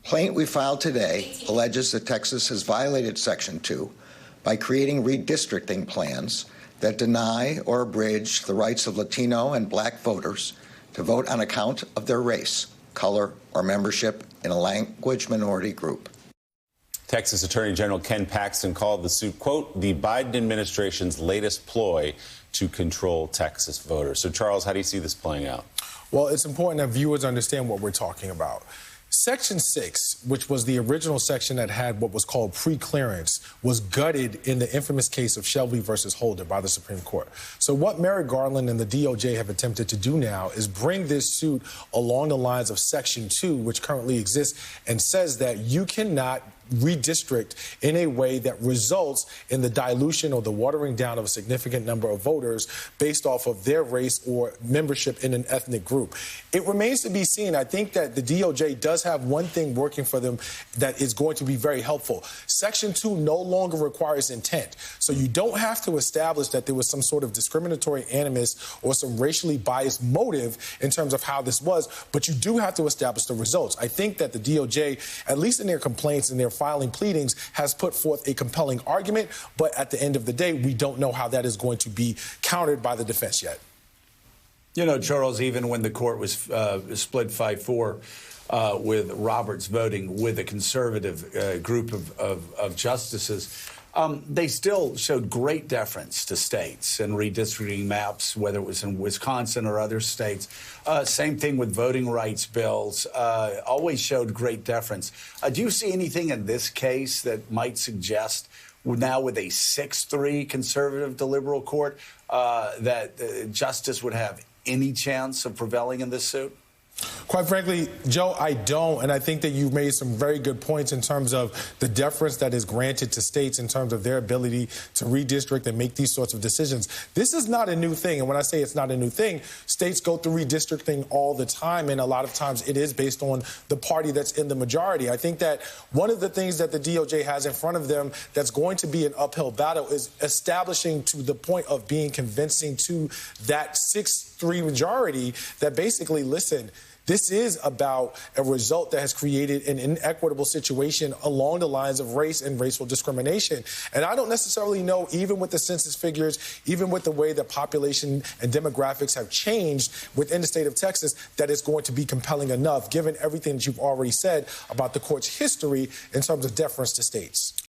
complaint we filed today alleges that Texas has violated Section 2 by creating redistricting plans that deny or abridge the rights of Latino and Black voters to vote on account of their race, color, or membership in a language minority group. Texas Attorney General Ken Paxton called the suit, quote, the Biden administration's latest ploy to control Texas voters. So, Charles, how do you see this playing out? Well, it's important that viewers understand what we're talking about. Section 6, which was the original section that had what was called pre-clearance, was gutted in the infamous case of Shelby versus Holder by the Supreme Court. So what Merrick Garland and the DOJ have attempted to do now is bring this suit along the lines of Section 2, which currently exists, and says that you cannot redistrict in a way that results in the dilution or the watering down of a significant number of voters based off of their race or membership in an ethnic group. It remains to be seen. I think that the DOJ does have one thing working for them that is going to be very helpful. Section 2 no longer requires intent. So you don't have to establish that there was some sort of discriminatory animus or some racially biased motive in terms of how this was, but you do have to establish the results. I think that the DOJ, at least in their complaints and their filing pleadings, has put forth a compelling argument, but at the end of the day, we don't know how that is going to be countered by the defense yet. You know, Charles, even when the court was split 5-4 with Roberts voting with a conservative group of justices, they still showed great deference to states and redistricting maps, whether it was in Wisconsin or other states. Same thing with voting rights bills, always showed great deference. Do you see anything in this case that might suggest now with a 6-3 conservative to liberal court that justice would have any chance of prevailing in this suit? Quite frankly, Joe, I don't. And I think that you've made some very good points in terms of the deference that is granted to states in terms of their ability to redistrict and make these sorts of decisions. This is not a new thing. And when I say it's not a new thing, states go through redistricting all the time. And a lot of times it is based on the party that's in the majority. I think that one of the things that the DOJ has in front of them that's going to be an uphill battle is establishing to the point of being convincing to that 6-3 majority that basically, listen, this is about a result that has created an inequitable situation along the lines of race and racial discrimination. And I don't necessarily know, even with the census figures, even with the way that population and demographics have changed within the state of Texas, that it's going to be compelling enough, given everything that you've already said about the court's history in terms of deference to states.